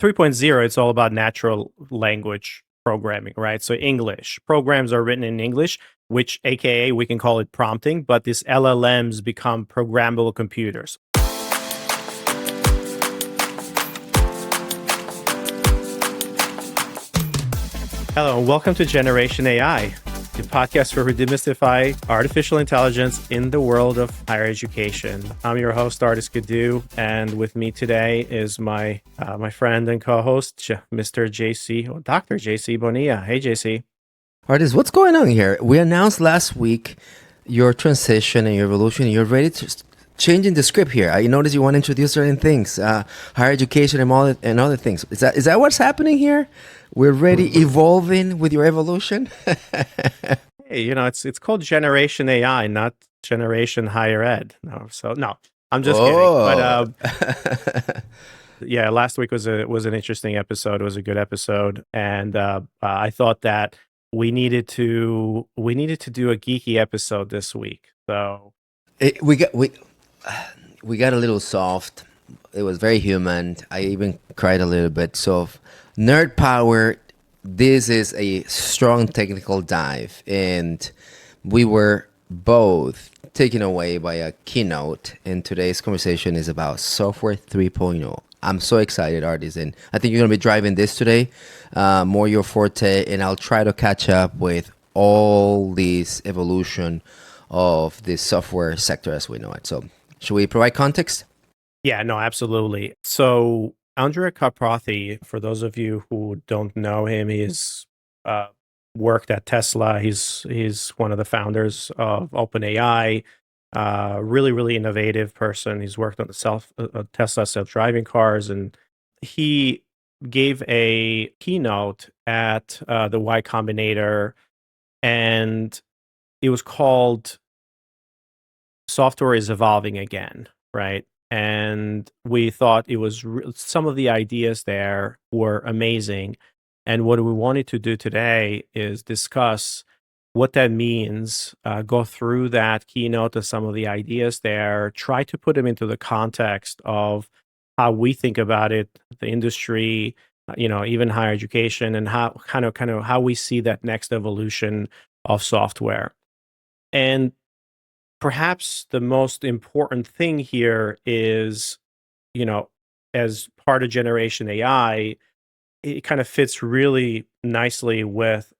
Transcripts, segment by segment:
3.0, it's all about natural language programming, right? So English programs are written in English, which AKA we can call it prompting, but these LLMs become programmable computers. Hello, and welcome to Generation AI, the podcast where we demystify artificial intelligence in the world of higher education. I'm your host, Ardis Kadiu, and with me today is my friend and co-host, Mr. JC, or Dr. JC Bonilla. Hey, JC. Ardis, what's going on here? We announced last week your transition and your evolution. You're ready to changing the script here. I noticed you want to introduce certain things, higher education and other things. Is that what's happening here? We're ready, evolving with your evolution. Hey, it's called Generation AI, not Generation Higher Ed. No, I'm just kidding. But yeah, last week was an interesting episode. It was a good episode, and I thought that we needed to do a geeky episode this week. So we got a little soft. It was very human. I even cried a little bit. So nerd power. This is a strong technical dive, and we were both taken away by a keynote. And today's conversation is about software 3.0. I'm so excited, Ardis, and I think you're going to be driving this today, more your forte, and I'll try to catch up with all this evolution of the software sector as we know it. So should we provide context? Yeah, no, absolutely. So Andre Karpathy, for those of you who don't know him, he's worked at Tesla. He's one of the founders of OpenAI. Really, really innovative person. He's worked on the Tesla self-driving cars, and he gave a keynote at the Y Combinator, and it was called "Software is Evolving Again," right? And we thought it was some of the ideas there were amazing. And what we wanted to do today is discuss what that means, go through that keynote of some of the ideas there, try to put them into the context of how we think about it, the industry, even higher education, and how kind of how we see that next evolution of software. And perhaps the most important thing here is, as part of Generation AI, it kind of fits really nicely with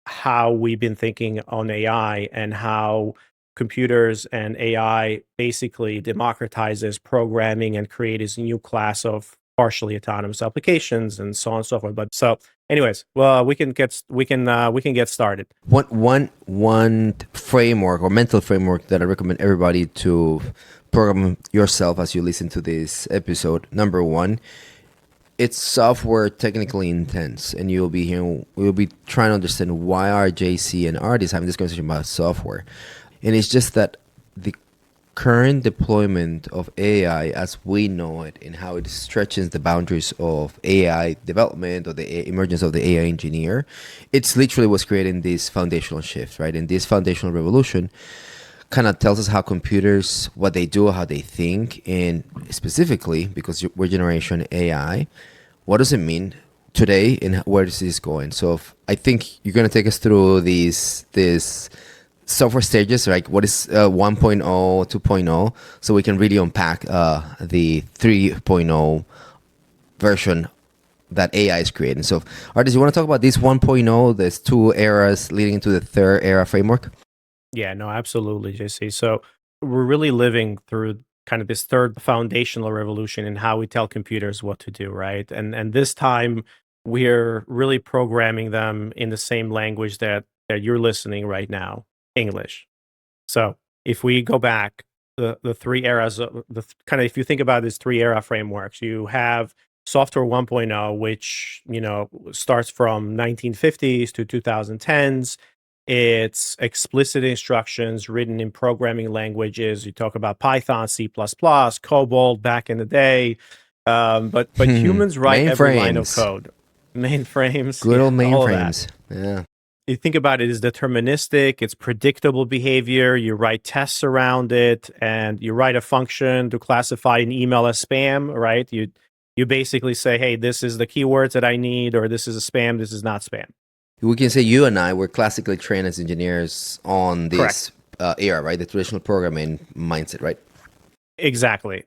how we've been thinking on AI and how computers and AI basically democratizes programming and creates a new class of partially autonomous applications and so on and so forth. But so, anyways, well, we can get started. One framework or mental framework that I recommend everybody to program yourself as you listen to this episode. Number one, it's software technically intense, and we'll be trying to understand why are JC and Ardis having this conversation about software. And it's just that the current deployment of AI as we know it and how it stretches the boundaries of AI development or the emergence of the AI engineer, it's literally what's creating this foundational shift, right? And this foundational revolution kind of tells us how computers, what they do, how they think, and specifically, because we're Generation AI, what does it mean today and where is this going? So I think you're going to take us through these software stages, like what is 1.0, 2.0, so we can really unpack the 3.0 version that AI is creating. So Ardis, you want to talk about this 1.0, there's two eras leading into the third era framework? Yeah, no, absolutely, JC. So we're really living through kind of this third foundational revolution in how we tell computers what to do, right? And this time we're really programming them in the same language that you're listening right now, English. So if we go back, the three eras, if you think about these three era frameworks, you have software 1.0, which starts from 1950s to 2010s. It's explicit instructions written in programming languages. You talk about Python, C++, COBOL back in the day. But humans write every line of code. Mainframes. Good old mainframes. Yeah. You think about it as deterministic. It's predictable behavior. You write tests around it, and you write a function to classify an email as spam, right? You basically say, hey, this is the keywords that I need, or this is a spam, this is not spam. We can say you and I were classically trained as engineers on Correct. this era, right? The traditional programming mindset, right? Exactly.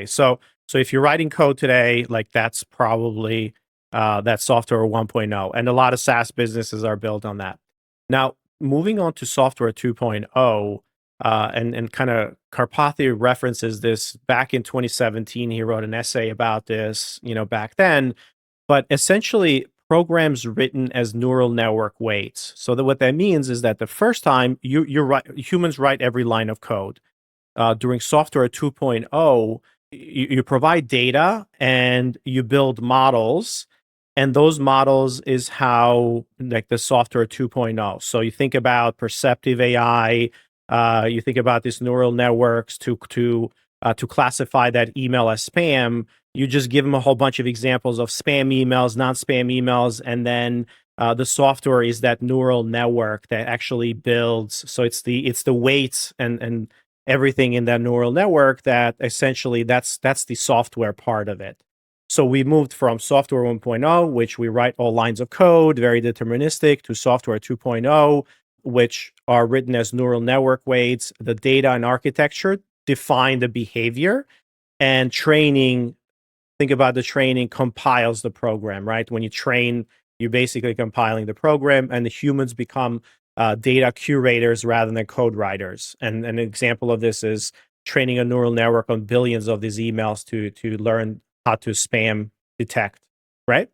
So if you're writing code today, like that's probably that software 1.0, and a lot of SaaS businesses are built on that. Now, moving on to software 2.0, and kind of Karpathy references this back in 2017. He wrote an essay about this, back then. But essentially, programs written as neural network weights. So that what that means is that the first time humans write every line of code. During software 2.0, you provide data and you build models, and those models is how, like, the software 2.0. So you think about perceptive AI, you think about these neural networks to classify that email as spam. You just give them a whole bunch of examples of spam emails, non-spam emails, and then the software is that neural network that actually builds. So it's the weights and everything in that neural network that essentially that's the software part of it. So we moved from software 1.0, which we write all lines of code, very deterministic, to software 2.0, which are written as neural network weights. The data and architecture define the behavior, and training, think about the training, compiles the program, right? When you train, you're basically compiling the program, and the humans become data curators rather than code writers. And an example of this is training a neural network on billions of these emails to learn how to spam detect, right?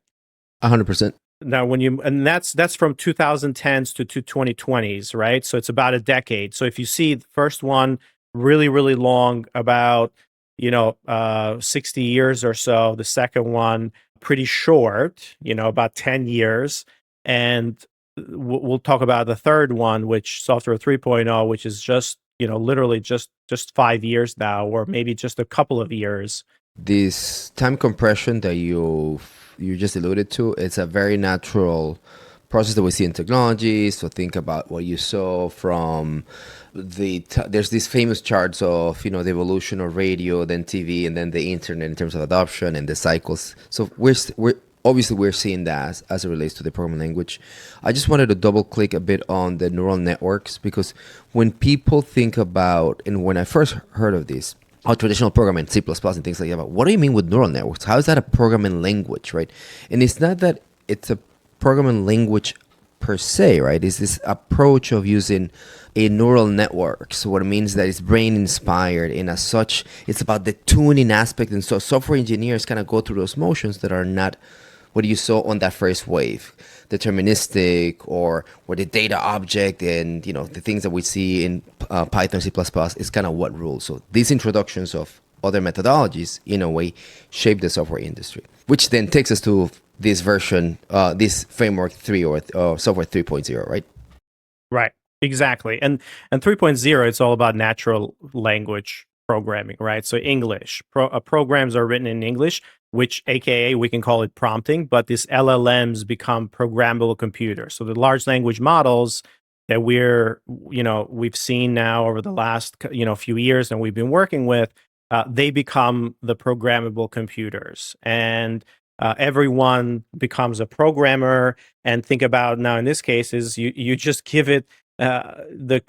100%. Now, and that's from 2010s to 2020s, right? So it's about a decade. So if you see the first one really, really long, about 60 years or so, the second one pretty short, about 10 years, and we'll talk about the third one, which software 3.0, which is just literally just 5 years now, or maybe just a couple of years. This time compression that you just alluded to, it's a very natural process that we see in technology. So think about what you saw from there's these famous charts of the evolution of radio, then TV, and then the internet in terms of adoption and the cycles. So we're obviously we're seeing that as it relates to the programming language. I just wanted to double click a bit on the neural networks, because when people think about, and when I first heard of this, traditional programming, C++ and things like that, but what do you mean with neural networks? How is that a programming language, right? And it's not that it's a programming language per se, right? It's this approach of using a neural network. So what it means that it's brain inspired, and as such, it's about the tuning aspect. And so software engineers kind of go through those motions that are not what you saw on that first wave, deterministic, or the data object, and the things that we see in Python, C++ is kind of what rules. So these introductions of other methodologies, in a way, shape the software industry, which then takes us to this version, this framework 3, or software 3.0, right? Right. Exactly. And 3.0, it's all about natural language programming, right? So English programs are written in English, which AKA we can call it prompting, but these LLMs become programmable computers. So the large language models that we've seen now over the last few years, and we've been working with, they become the programmable computers, and everyone becomes a programmer. And think about now, in this case, is you just give it the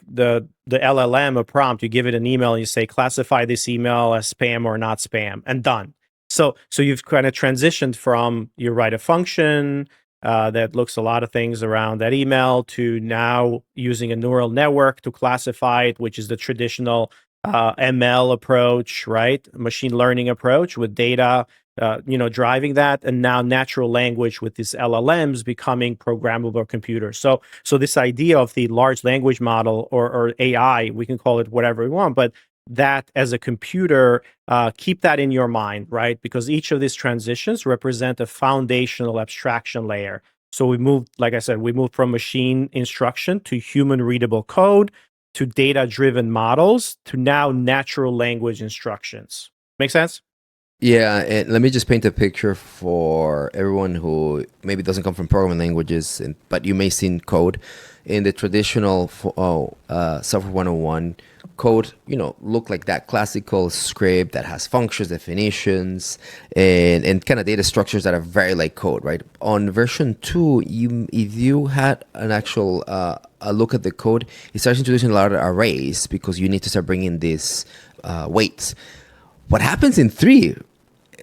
LLM a prompt. You give it an email and you say, classify this email as spam or not spam, and done. So you've kind of transitioned from, you write a function that looks a lot of things around that email, to now using a neural network to classify it, which is the traditional ML approach, right? Machine learning approach with data, driving that, and now natural language with these LLMs becoming programmable computers. So this idea of the large language model, or AI, we can call it whatever we want, but that as a computer, keep that in your mind, right? Because each of these transitions represent a foundational abstraction layer. So like I said, we moved from machine instruction to human readable code, to data driven models, to now natural language instructions. Make sense? Yeah, and let me just paint a picture for everyone who maybe doesn't come from programming languages, but you may seen code in the traditional software 101 code. Look like that classical script that has functions, definitions, and kind of data structures that are very like code, right? On version 2, if you had an actual a look at the code, it starts introducing a lot of arrays because you need to start bringing these weights. What happens in 3,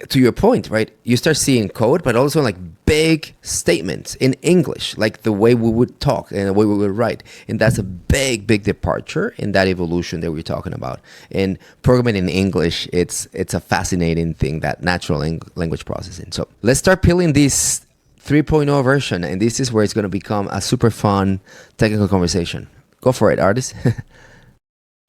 to your point, right? You start seeing code, but also like big statements in English, like the way we would talk and the way we would write. And that's a big, big departure in that evolution that we're talking about. And programming in English, it's a fascinating thing, that natural language processing. So let's start peeling this 3.0 version. And this is where it's going to become a super fun technical conversation. Go for it, Ardis.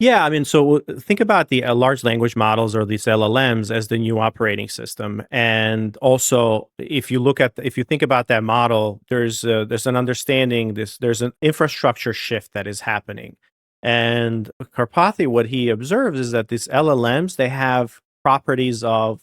Yeah, I mean, so think about the large language models or these LLMs as the new operating system, and also if you think about that model, there's an understanding there's an infrastructure shift that is happening, and Karpathy, what he observes is that these LLMs, they have properties of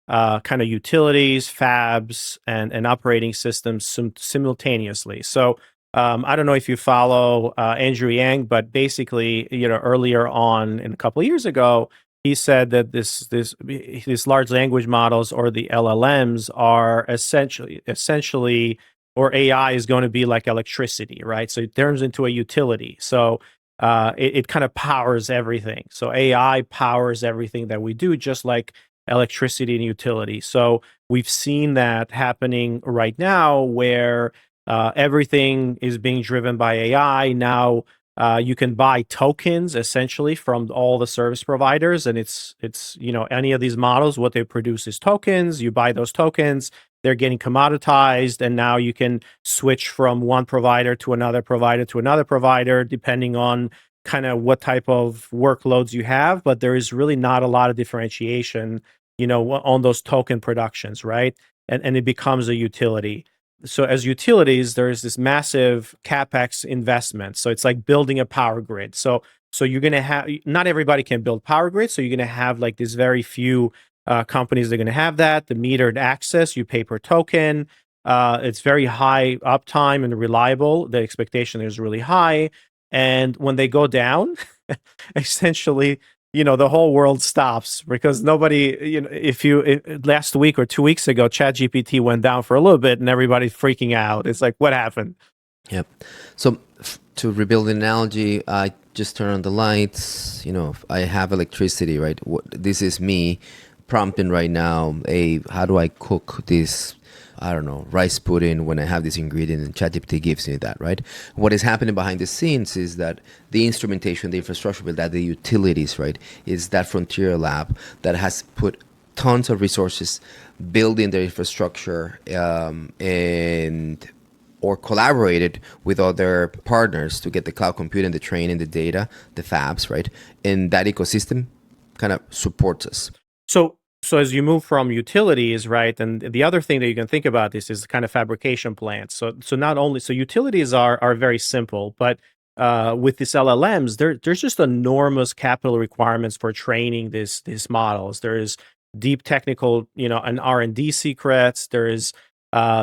kind of utilities, fabs, and operating systems simultaneously. So I don't know if you follow Andrew Yang, but basically, earlier on, in a couple of years ago, he said that these large language models, or the LLMs, are essentially, or AI is going to be like electricity, right? So it turns into a utility. So it kind of powers everything. So AI powers everything that we do, just like electricity and utility. So we've seen that happening right now, where everything is being driven by AI. Now you can buy tokens essentially from all the service providers, and it's any of these models, what they produce is tokens. You buy those tokens, they're getting commoditized, and now you can switch from one provider to another provider to another provider, depending on kind of what type of workloads you have. But there is really not a lot of differentiation, on those token productions, right? And it becomes a utility. So as utilities, there's this massive capex investment. So it's like building a power grid. So you're going to have, not everybody can build power grids. So you're going to have like these very few companies that are going to have that. The metered access, you pay per token. It's very high uptime and reliable. The expectation is really high. And when they go down, essentially, the whole world stops, because nobody, last week or 2 weeks ago, ChatGPT went down for a little bit and everybody's freaking out. It's like, what happened? Yep. So to rebuild the analogy, I just turn on the lights. I have electricity, right? This is me prompting right now. How do I cook this? I don't know, rice pudding, when I have this ingredient, and ChatGPT gives me that, right? What is happening behind the scenes is that the instrumentation, the infrastructure, that the utilities, right, is that frontier lab that has put tons of resources building their infrastructure, and or collaborated with other partners to get the cloud computing, the training, the data, the fabs, right? And that ecosystem kind of supports us. So as you move from utilities, right, and the other thing that you can think about this is kind of fabrication plants. So not only, so utilities are very simple, but with these LLMs, there's just enormous capital requirements for training these models. There is deep technical, and R&D secrets. There is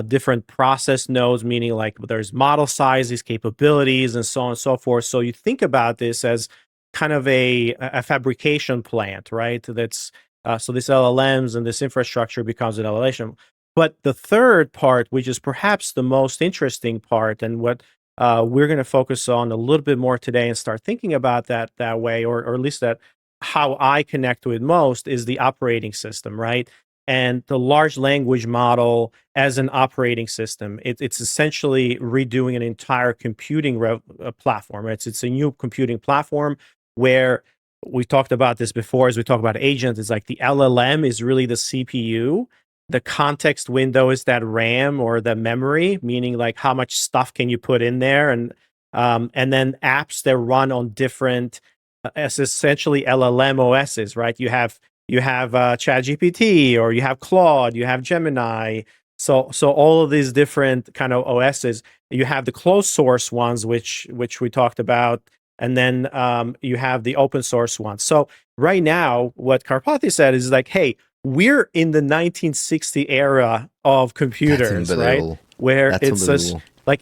different process nodes, meaning like there's model sizes, capabilities, and so on and so forth. So you think about this as kind of a fabrication plant, right? So this LLMs and this infrastructure becomes an LLM. But the third part, which is perhaps the most interesting part, and what we're going to focus on a little bit more today and start thinking about that way, or at least that how I connect to it most, is the operating system, right? And the large language model as an operating system. It's essentially redoing an entire computing platform. It's a new computing platform where we talked about this before. As we talk about agents, it's like the LLM is really the CPU. The context window is that RAM or the memory, meaning like how much stuff can you put in there, and then apps that run on different, as essentially LLM OSs, right? You have ChatGPT, or you have Claude, you have Gemini. So all of these different kind of OSs. You have the closed source ones, which we talked about, and then you have the open source one. So right now, what Karpathy said is like, hey, we're in the 1960 era of That's computers, right? unbelievable. Where That's it's just unbelievable. like,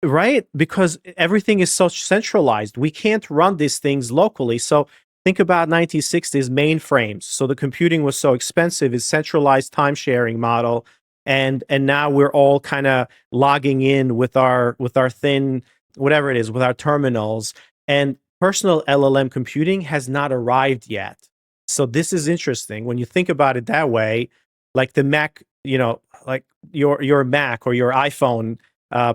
right? Because everything is so centralized. We can't run these things locally. So think about 1960s mainframes. So the computing was so expensive, it's centralized time sharing model. And now we're all kind of logging in with our thin, whatever it is, with our terminals. And personal LLM computing has not arrived yet. So this is interesting when you think about it that way. Like the Mac, like your Mac or your iPhone,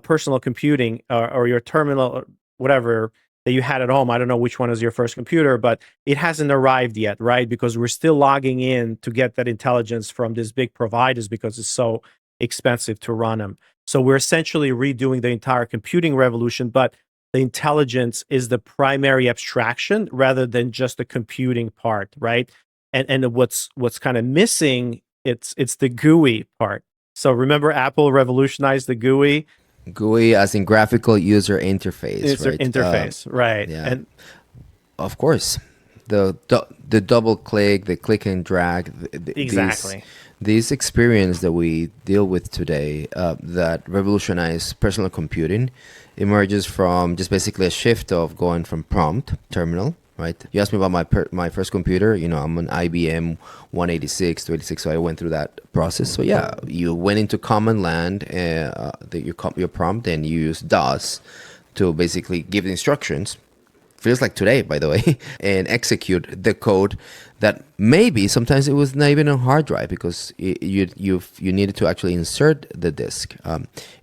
personal computing, or your terminal, or whatever that you had at home. I don't know which one is your first computer, but it hasn't arrived yet, right? Because we're still logging in to get that intelligence from these big providers because it's so expensive to run them. So we're essentially redoing the entire computing revolution, but the intelligence is the primary abstraction rather than just the computing part, right? And what's kind of missing, it's the GUI part. So remember Apple revolutionized the GUI. GUI as in graphical user interface, It's their right? interface, right? Yeah, And of course. The double click, the click and drag, exactly, these experience that we deal with today, that revolutionize personal computing, emerges from just basically a shift of going from prompt terminal. Right. You asked me about my first computer. I'm an IBM 186 to 86, so I went through that process. So yeah, you went into command land, your prompt, and you use DOS to basically give the instructions. Feels like today, by the way, and execute the code that maybe sometimes it was not even on hard drive because you needed to actually insert the disk,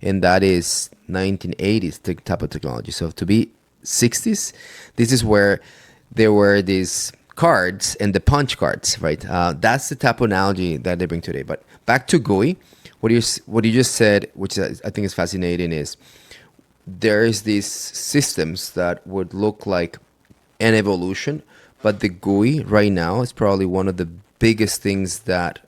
and that is 1980s type of technology. So to be 60s, this is where there were these cards and the punch cards, right? That's the type of analogy that they bring today. But back to GUI, what you just said, which I think is fascinating, is there's these systems that would look like an evolution, but the GUI right now is probably one of the biggest things that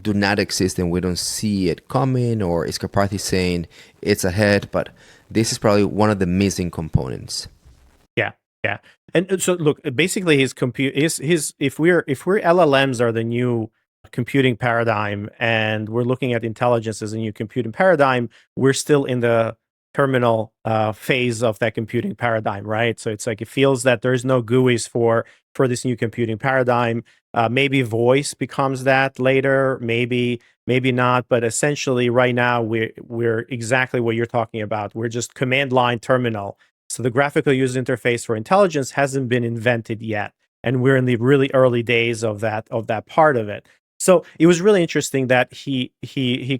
do not exist and we don't see it coming, or is Karpathy saying it's ahead, but this is probably one of the missing components. yeah, yeah. And so look, basically his compute is his if we're LLMs are the new computing paradigm and we're looking at intelligence as a new computing paradigm, we're still in the terminal phase of that computing paradigm, right? So it's like it feels that there's no GUIs for this new computing paradigm. Maybe voice becomes that later, maybe not, but essentially right now we're exactly what you're talking about. We're just command line terminal. So the graphical user interface for intelligence hasn't been invented yet, and we're in the really early days of that part of it. So it was really interesting that he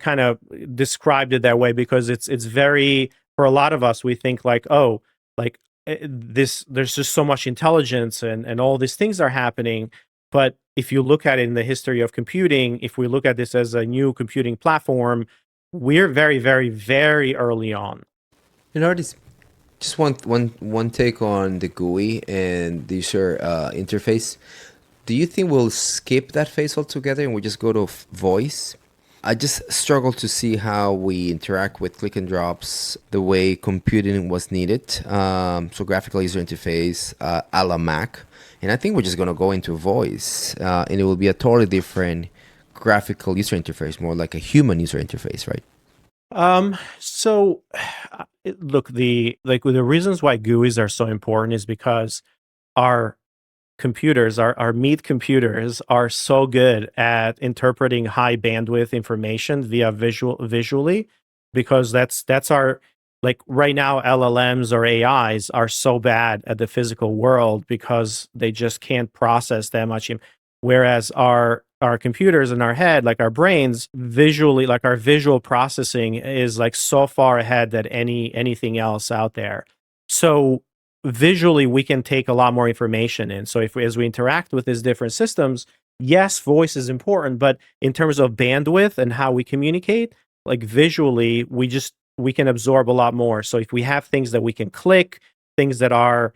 kind of described it that way because it's very, for a lot of us, we think like, oh, like this, there's just so much intelligence and all these things are happening. But if you look at it in the history of computing, if we look at this as a new computing platform, we're very, very, very early on. Ardis, just one take on the GUI and the user interface. Do you think we'll skip that phase altogether and we just go to voice? I just struggle to see how we interact with click and drops the way computing was needed. So graphical user interface, a la Mac. And I think we're just going to go into voice, and it will be a totally different graphical user interface, more like a human user interface, right? So look, the reasons why GUIs are so important is because our computers, our meat computers, are so good at interpreting high bandwidth information via visually, because that's our, like right now LLMs or AIs are so bad at the physical world because they just can't process that much. Whereas our computers in our head, like our brains, visually, like our visual processing is like so far ahead than anything else out there. So visually we can take a lot more information in. So if as we interact with these different systems, yes, voice is important, but in terms of bandwidth and how we communicate, like visually, we can absorb a lot more. So if we have things that we can click, things that are,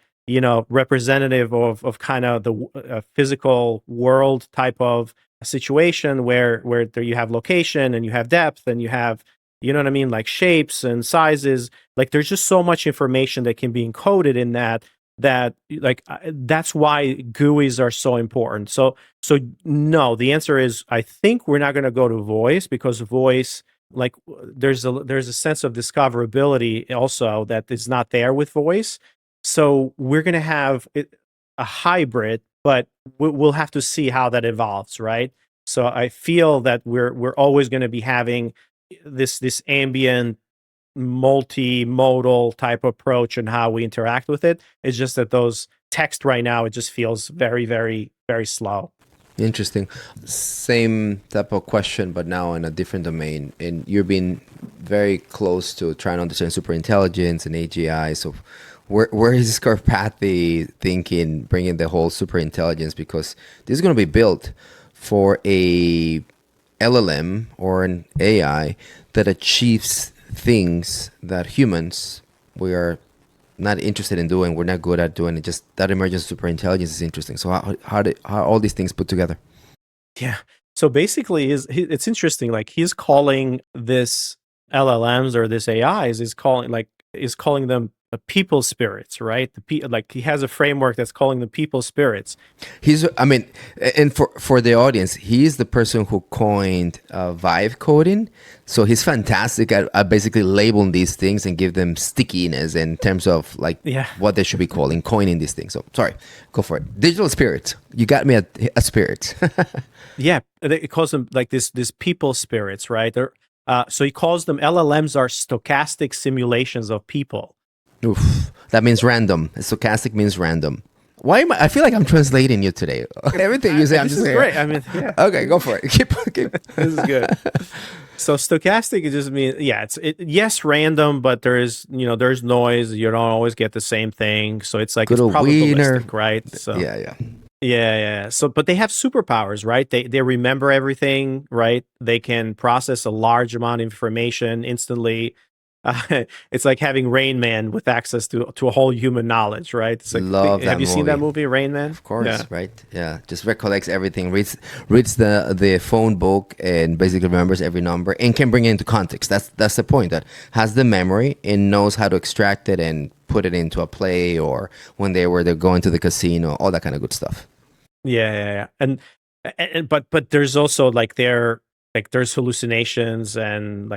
representative of kind of the physical world type of situation where there you have location and you have depth and you have, you know what I mean, like shapes and sizes. Like there's just so much information that can be encoded in that that that's why GUIs are so important. So no, the answer is I think we're not going to go to voice, because voice, like, there's a sense of discoverability also that is not there with voice. So we're going to have a hybrid, but we'll have to see how that evolves, right? So I feel that we're always going to be having this ambient multimodal type approach and how we interact with it. It's just that those text right now, it just feels very, very, very slow. Interesting. Same type of question, but now in a different domain. And you're being very close to trying to understand superintelligence and AGI. So where is Karpathy thinking, bringing the whole superintelligence? Because this is going to be built for a LLM or an AI that achieves things that humans, we are not interested in doing, we're not good at doing it. Just that emergence of superintelligence is interesting. So how all these things put together? Yeah. So basically, it's interesting. Like, he's calling this LLMs or this AIs is calling them the people spirits, right? Like, he has a framework that's calling them people spirits. And for the audience, he's the person who coined vibe coding. So he's fantastic at basically labeling these things and give them stickiness in terms of what they should be calling, coining these things. So sorry, go for it. Digital spirits. You got me a spirit. Yeah, it calls them like this people spirits, right? So he calls them LLMs are stochastic simulations of people. Oof, that means random. Stochastic means random. Why am I feel like I'm translating you today. Everything you say, I'm just saying. Great. I mean, yeah. Okay, go for it. Keep. This is good. So stochastic, it just means, yes, random, but there's noise. You don't always get the same thing. So it's like, it's probabilistic, right? So yeah. So, but they have superpowers, right? They remember everything, right? They can process a large amount of information instantly. It's like having Rain Man with access to a whole human knowledge, right? It's like, Love that have you movie. seen that movie, Rain Man? Of course, right? Yeah, just recollects everything, reads the phone book, and basically remembers every number and can bring it into context. That's the point. That has the memory and knows how to extract it and put it into a play, or when they're going to the casino, all that kind of good stuff. Yeah. And but there's also there's hallucinations, and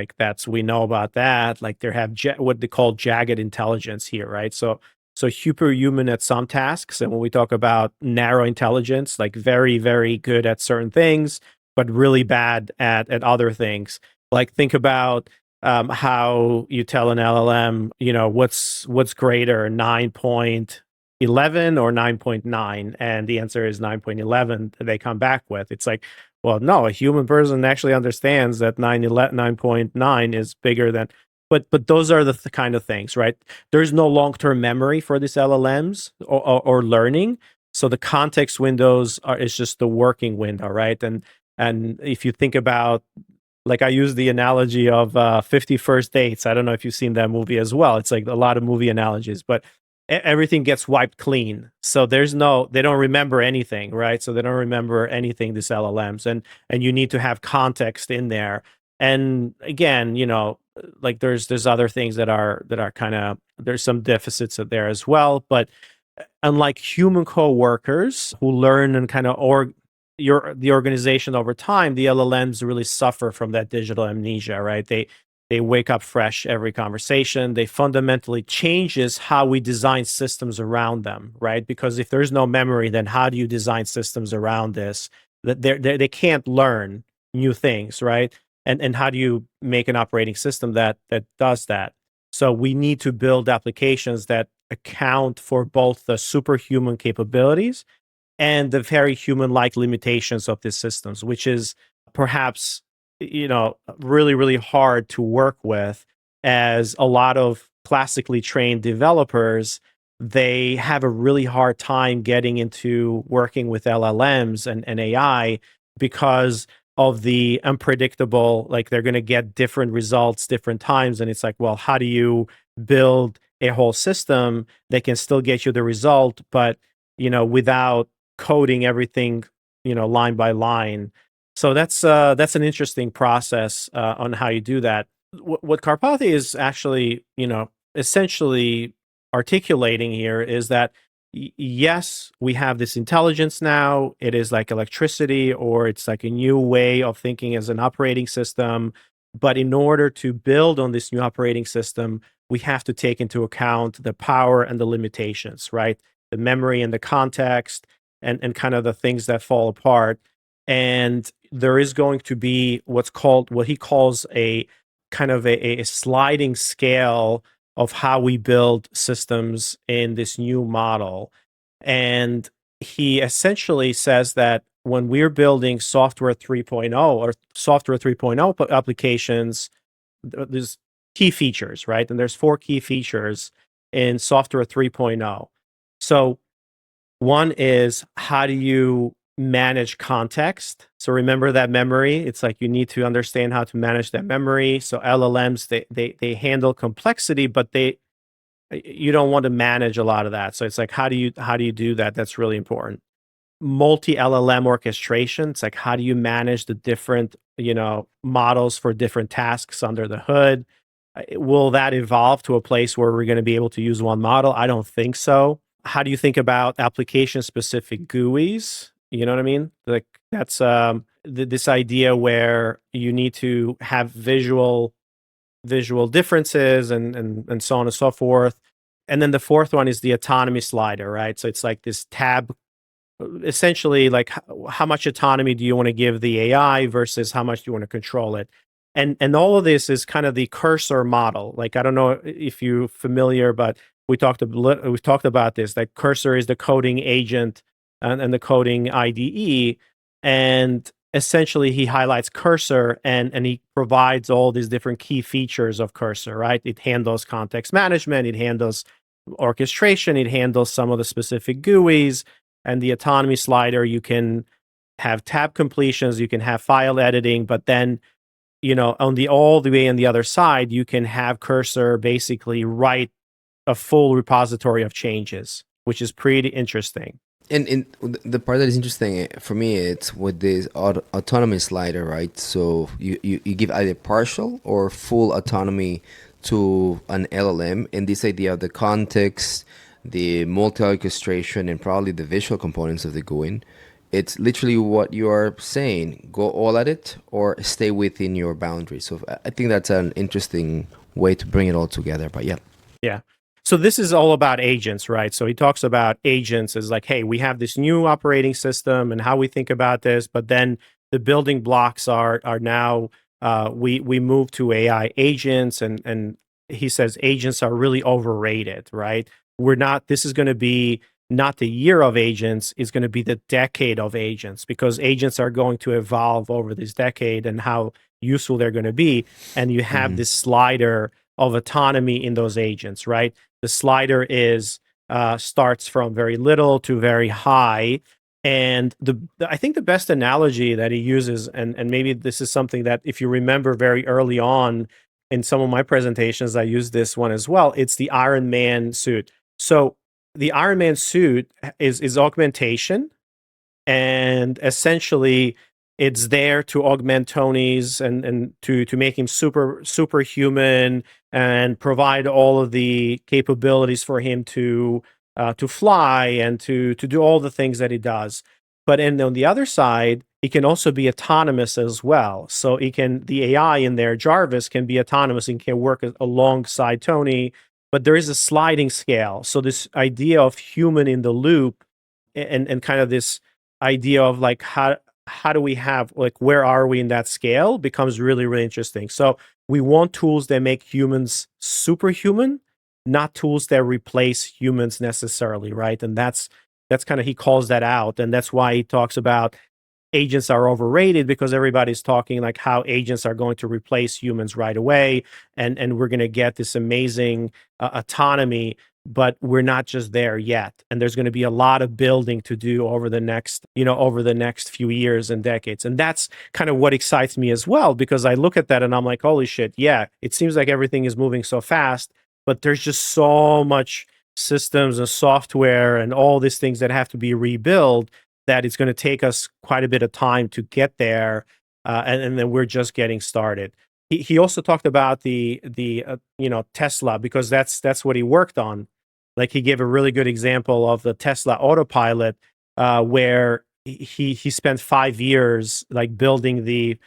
we know about that. Like, they have what they call jagged intelligence here, right? So superhuman at some tasks, and when we talk about narrow intelligence, like very, very good at certain things, but really bad at other things. Like, think about how you tell an LLM, what's greater, 9.11 or 9.9, and the answer is 9.11. They come back with, it's like, well, no, a human person actually understands that 9.9 is bigger than, but those are the kind of things, right? There's no long-term memory for these LLMs or learning. So the context windows is just the working window, right? And if you think about, like, I use the analogy of 50 First Dates. I don't know if you've seen that movie as well. It's like a lot of movie analogies, but everything gets wiped clean. So they don't remember anything, right? So they don't remember anything, these LLMs, and you need to have context in there. And again, like, there's other things that are kind of, there's some deficits there as well. But unlike human co-workers who learn and kind of the organization over time, the LLMs really suffer from that digital amnesia, right? They wake up fresh every conversation. They fundamentally changes how we design systems around them, right? Because if there's no memory, then how do you design systems around this? That they can't learn new things, right? And how do you make an operating system that does that? So we need to build applications that account for both the superhuman capabilities and the very human-like limitations of these systems, which is perhaps really, really hard to work with, as a lot of classically trained developers, they have a really hard time getting into working with LLMs and AI because of the unpredictable, like, they're going to get different results different times. And it's like, well, how do you build a whole system that can still get you the result, but without coding everything line by line? So that's an interesting process on how you do that. What Karpathy is actually essentially articulating here is that yes, we have this intelligence now. It is like electricity, or it's like a new way of thinking as an operating system. But in order to build on this new operating system, we have to take into account the power and the limitations, right? The memory and the context, and kind of the things that fall apart. And there is going to be what he calls a kind of a sliding scale of how we build systems in this new model. And he essentially says that when we're building software 3.0 or software 3.0 applications, there's key features, right? And there's 4 key features in software 3.0. So one is, how do you manage context? So remember that memory. It's like you need to understand how to manage that memory. So LLMs, they handle complexity, but you don't want to manage a lot of that. So it's like, how do you do that? That's really important. Multi LLM orchestration. It's like, how do you manage the different, models for different tasks under the hood? Will that evolve to a place where we're going to be able to use one model? I don't think so. How do you think about application specific GUIs? You know what I mean? Like, that's this idea where you need to have visual differences, and so on and so forth. And then the fourth one is the autonomy slider, right? So it's like this tab, essentially, like, how much autonomy do you want to give the AI versus how much do you want to control it? And all of this is kind of the cursor model. Like, I don't know if you're familiar, but we've talked about this. Like, cursor is the coding agent, and the coding IDE, and essentially he highlights cursor, and he provides all these different key features of cursor, right? It handles context management, it handles orchestration, it handles some of the specific GUIs, and the autonomy slider, you can have tab completions, you can have file editing, but then, on the all the way on the other side, you can have cursor basically write a full repository of changes, which is pretty interesting. And the part that is interesting for me, it's with this autonomy slider, right? So you give either partial or full autonomy to an LLM, and this idea of the context, the multi-orchestration, and probably the visual components of the GUI. It's literally what you are saying. Go all at it or stay within your boundaries. So I think that's an interesting way to bring it all together. But yeah. Yeah. So this is all about agents, right? So he talks about agents as like, hey, we have this new operating system and how we think about this, but then the building blocks are now we move to AI agents, and he says agents are really overrated, right? This is going to be not the year of agents, it's going to be the decade of agents, because agents are going to evolve over this decade and how useful they're going to be. And you have this slider of autonomy in those agents, right? The slider is starts from very little to very high. And I think the best analogy that he uses, and maybe this is something that, if you remember very early on in some of my presentations, I use this one as well. It's the Iron Man suit. So the Iron Man suit is augmentation, and essentially it's there to augment Tony's and to make him superhuman, and provide all of the capabilities for him to fly and to do all the things that he does. But on the other side, it can also be autonomous as well. So the AI in there, Jarvis, can be autonomous and can work alongside Tony. But there is a sliding scale. So this idea of human in the loop, and kind of this idea of like, how do we have, like, where are we in that scale, becomes really, really interesting. So we want tools that make humans superhuman, not tools that replace humans necessarily, right? And that's kind of, he calls that out, and that's why he talks about agents are overrated, because everybody's talking like how agents are going to replace humans right away, and we're going to get this amazing autonomy, but we're not just there yet. And there's going to be a lot of building to do over the next few years and decades. And that's kind of what excites me as well, because I look at that and I'm like, holy shit, yeah, it seems like everything is moving so fast, but there's just so much systems and software and all these things that have to be rebuilt, that it's going to take us quite a bit of time to get there, and then we're just getting started. He also talked about the Tesla, because that's what he worked on. Like he gave a really good example of the Tesla autopilot, where he spent 5 years like building the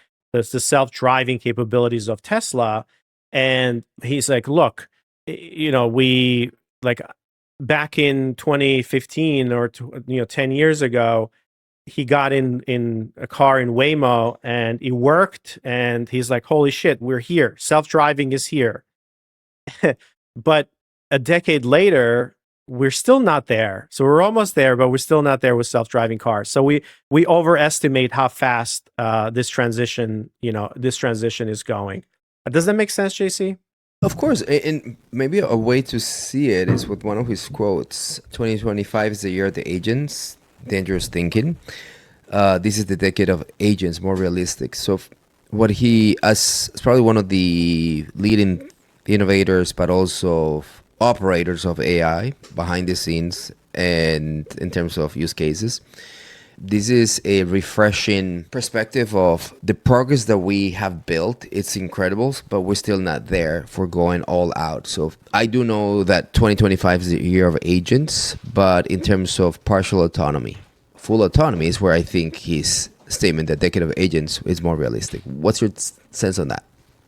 self-driving capabilities of Tesla, and he's like, look, we like back in 2015 or 10 years ago, he got in a car in Waymo and it worked, and he's like, holy shit, we're here, self-driving is here. But a decade later, we're still not there. So we're almost there, but we're still not there with self-driving cars. So we overestimate how fast this transition is going. Does that make sense, JC? Of course, and maybe a way to see it is with one of his quotes: "2025 is the year of the agents, dangerous thinking. This is the decade of agents, more realistic." So, what he, as probably one of the leading innovators, but also operators of AI behind the scenes, and in terms of use cases, this is a refreshing perspective of the progress that we have built. It's incredible, but we're still not there for going all out. So I do know that 2025 is the year of agents, but in terms of partial autonomy, full autonomy is where I think his statement, that decade of agents, is more realistic. What's your sense on that?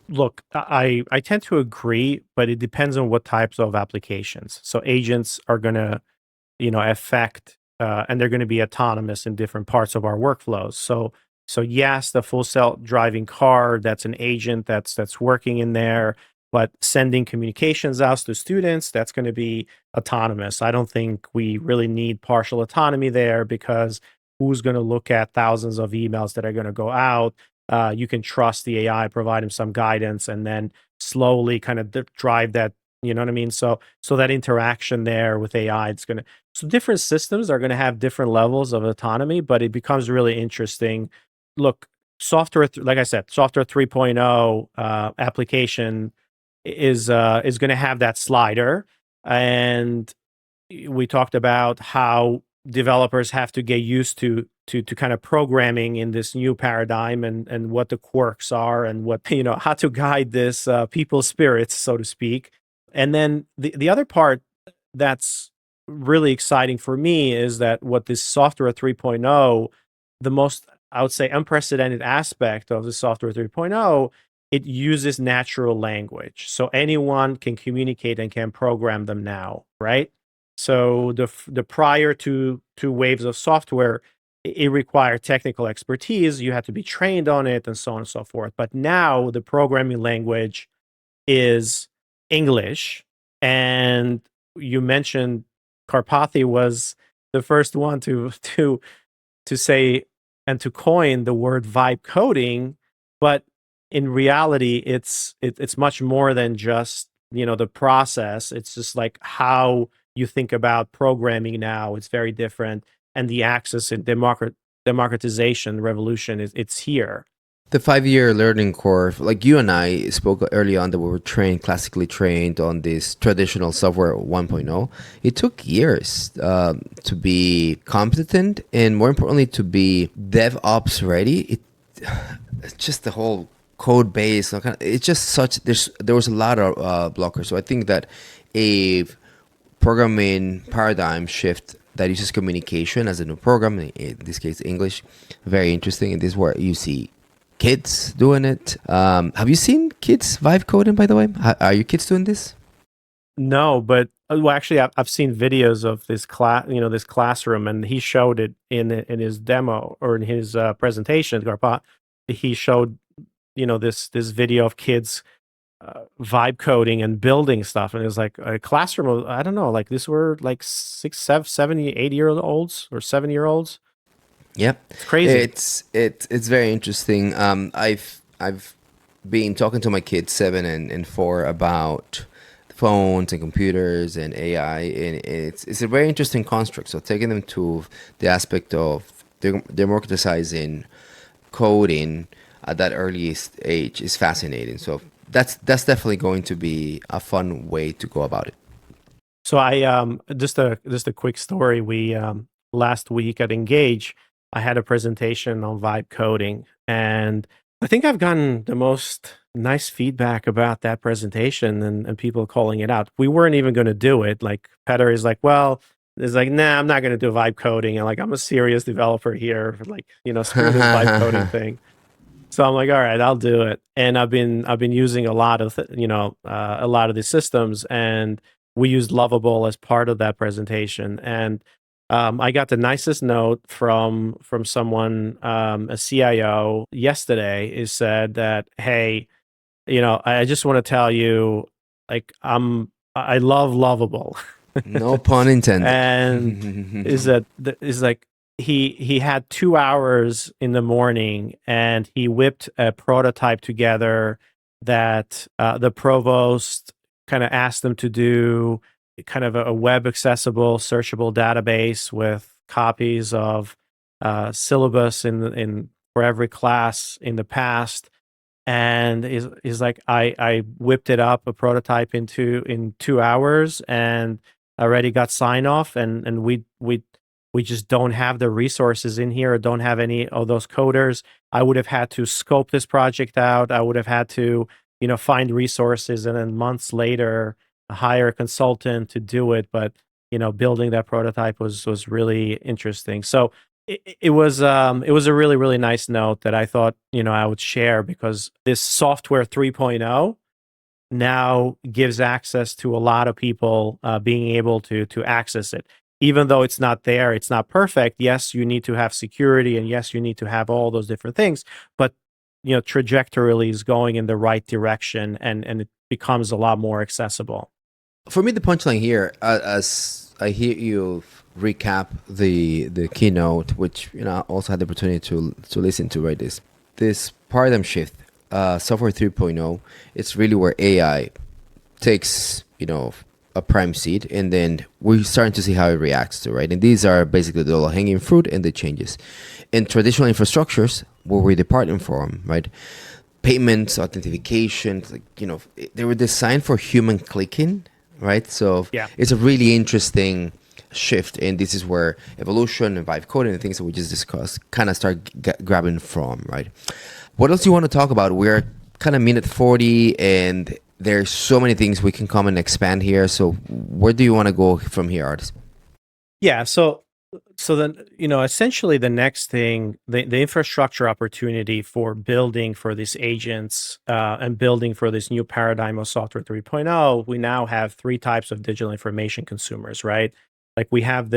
Look, I tend to agree, but it depends on what types of applications. So agents are going to affect, and they're going to be autonomous in different parts of our workflows. So yes, the full self-driving car, that's an agent that's working in there, but sending communications out to students, that's going to be autonomous. I don't think we really need partial autonomy there, because who's going to look at thousands of emails that are going to go out? You can trust the AI, provide him some guidance, and then slowly kind of drive that. You know what I mean? So that interaction there with AI, it's going to, so different systems are going to have different levels of autonomy, but it becomes really interesting. Look, software, like I said, software 3.0 application is going to have that slider, and we talked about how developers have to get used to kind of programming in this new paradigm, and what the quirks are, and what how to guide this people's spirits, so to speak. And then the other part that's really exciting for me is that what this software 3.0, the most, I would say, unprecedented aspect of the software 3.0, it uses natural language. So anyone can communicate and can program them now, right? So the prior to two waves of software, it required technical expertise. You had to be trained on it and so on and so forth. But now the programming language is English. And you mentioned Karpathy was the first one to say and to coin the word vibe coding, but in reality, it's much more than just the process. It's just like how you think about programming now. It's very different, and the access and democratization revolution it's here. The 5-year learning curve, like you and I spoke early on, that we were classically trained on this traditional software 1.0. It took years to be competent, and more importantly, to be DevOps ready. It's just the whole code base. It's just there was a lot of blockers. So I think that a programming paradigm shift that uses communication as a new program, in this case English, very interesting. And this is where you see kids doing it. Have you seen kids vibe coding, by the way? Are your kids doing this? No, but well, actually, I've seen videos of this class, this classroom, and he showed it in his demo, or in his presentation. He showed, this video of kids vibe coding and building stuff, and it was like a classroom of, I don't know, like these were like 6, 7, 8 year olds or 7-year-olds. Yeah, It's crazy. It's very interesting. I've been talking to my kids 7 and 4 about phones and computers and AI, and it's a very interesting construct. So taking them to the aspect of democratizing coding at that earliest age is fascinating. So that's definitely going to be a fun way to go about it. So I just a quick story. We last week at Engage, I had a presentation on vibe coding, and I think I've gotten the most nice feedback about that presentation and people calling it out. We weren't even going to do it. Like Petter is like, well, is like, nah, I'm not going to do vibe coding. And like, I'm a serious developer here. Like, screw this vibe coding thing. So I'm like, all right, I'll do it. And I've been using a lot of a lot of these systems, and we used Lovable as part of that presentation. And I got the nicest note from someone, a CIO yesterday, is said that, hey, I just want to tell you, like, I love Lovable. No pun intended. And is like he had 2 hours in the morning, and he whipped a prototype together that the provost kind of asked them to do, kind of a web accessible searchable database with copies of syllabus in for every class in the past. And is like, I whipped it up, a prototype, in 2 hours, and already got sign off. And we just don't have the resources in here, or don't have any of those coders. I would have had to scope this project out. I would have had to find resources, and then months later hire a consultant to do it. But building that prototype was really interesting. So it was a really, really nice note that I thought I would share, because this software 3.0 now gives access to a lot of people, being able to access it. Even though it's not there, it's not perfect. Yes, you need to have security, and yes, you need to have all those different things, but trajectorily is going in the right direction, and it becomes a lot more accessible. For me, the punchline here, as I hear you recap the keynote, which I also had the opportunity to listen to, right? This paradigm shift, software 3.0, it's really where AI takes a prime seed, and then we're starting to see how it reacts to, right? And these are basically the low-hanging fruit and the changes. In traditional infrastructures, where we're departing from, right? Payments, authentication, they were designed for human clicking, right? So Yeah. it's a really interesting shift, and this is where evolution and vibe coding and things that we just discussed kind of start grabbing from, right? What else do you want to talk about? We're kind of minute 40, and there's so many things we can come and expand here. So where do you want to go from here, Ardis? Yeah. So then, essentially the next thing, the infrastructure opportunity for building for these agents, and building for this new paradigm of software 3.0, we now have three types of digital information consumers, right? Like we have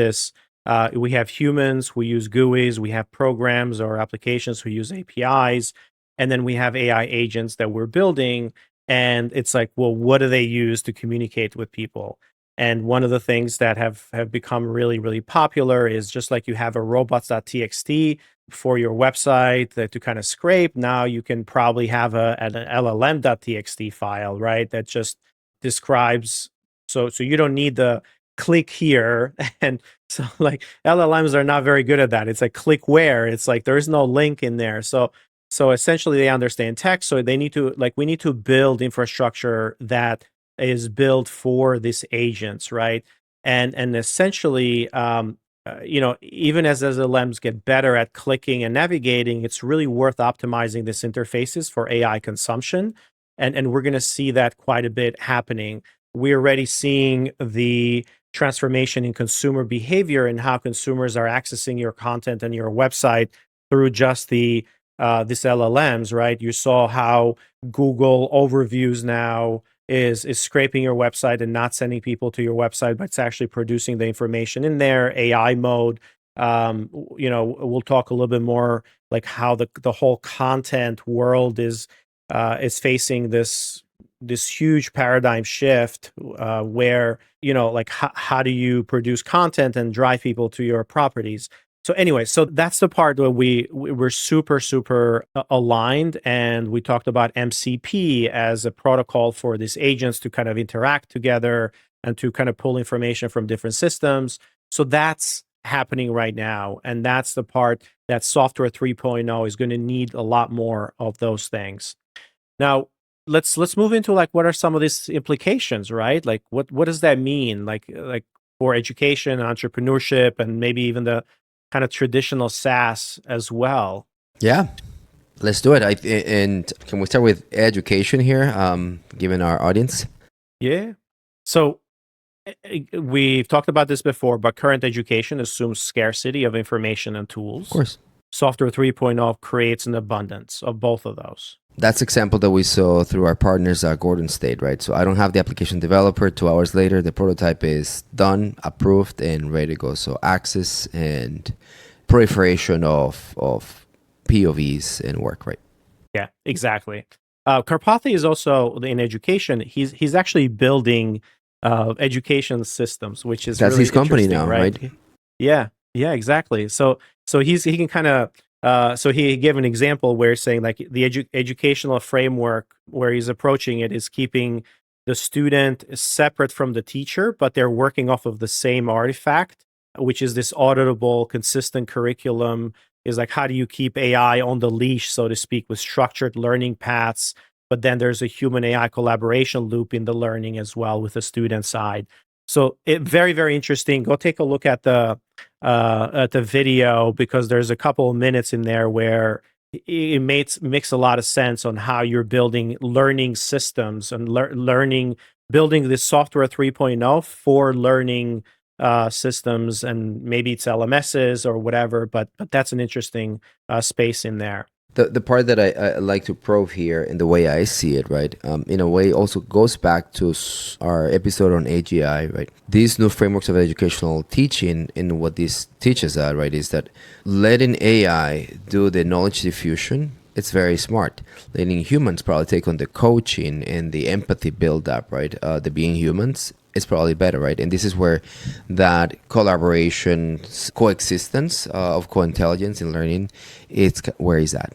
we have humans who use GUIs, we have programs or applications who use APIs, and then we have AI agents that we're building. And it's like, well, what do they use to communicate with people? And one of the things that have become really, really popular is, just like you have a robots.txt for your website to kind of scrape, now you can probably have an LLM.txt file, right? That just describes, so you don't need the click here. And so like LLMs are not very good at that. It's like click where, it's like there's no link in there. So essentially they understand text. So they need to, like, we need to build infrastructure that is built for these agents, right? And essentially, even as LLMs get better at clicking and navigating, it's really worth optimizing these interfaces for AI consumption, and we're going to see that quite a bit happening. We're already seeing the transformation in consumer behavior and how consumers are accessing your content and your website through just this LLMs, right? You saw how Google overviews now is scraping your website and not sending people to your website, but it's actually producing the information in there. AI mode. We'll talk a little bit more like how the whole content world is facing this huge paradigm shift, where like how do you produce content and drive people to your properties. So anyway, so that's the part where we're super, super aligned. And we talked about MCP as a protocol for these agents to kind of interact together and to kind of pull information from different systems. So that's happening right now. And that's the part that software 3.0 is going to need a lot more of those things. Now, let's move into like, what are some of these implications, right? Like what does that mean? Like for education, entrepreneurship, and maybe even the kind of traditional SaaS as well. Yeah. Let's do it. And can we start with education here, given our audience? Yeah. So we've talked about this before, but current education assumes scarcity of information and tools. Of course. Software 3.0 creates an abundance of both of those. That's example that we saw through our partners at Gordon State, right? So I don't have the application developer. 2 hours later, the prototype is done, approved, and ready to go. So access and proliferation of POVs and work, right? Yeah, exactly. Karpathy is also in education. He's actually building education systems, which is That's really his company interesting, now, right? Yeah, he can kind of so he gave an example where he's saying like the educational framework where he's approaching it is keeping the student separate from the teacher, but they're working off of the same artifact, which is this auditable, consistent curriculum. Is like, how do you keep AI on the leash, so to speak, with structured learning paths? But then there's a human AI collaboration loop in the learning as well with the student side. So very, very interesting. Go take a look at the video, because there's a couple of minutes in there where it makes a lot of sense on how you're building learning systems and building this software 3.0 for learning systems, and maybe it's LMSs or whatever, but that's an interesting space in there. The part that I like to probe here, in the way I see it, right, in a way also goes back to our episode on AGI, right? These new frameworks of educational teaching, and what this teaches us, right, is that letting AI do the knowledge diffusion, it's very smart. Letting humans probably take on the coaching and the empathy build up, right? The being humans is probably better, right? And this is where that collaboration, coexistence of co-intelligence in learning, where is that?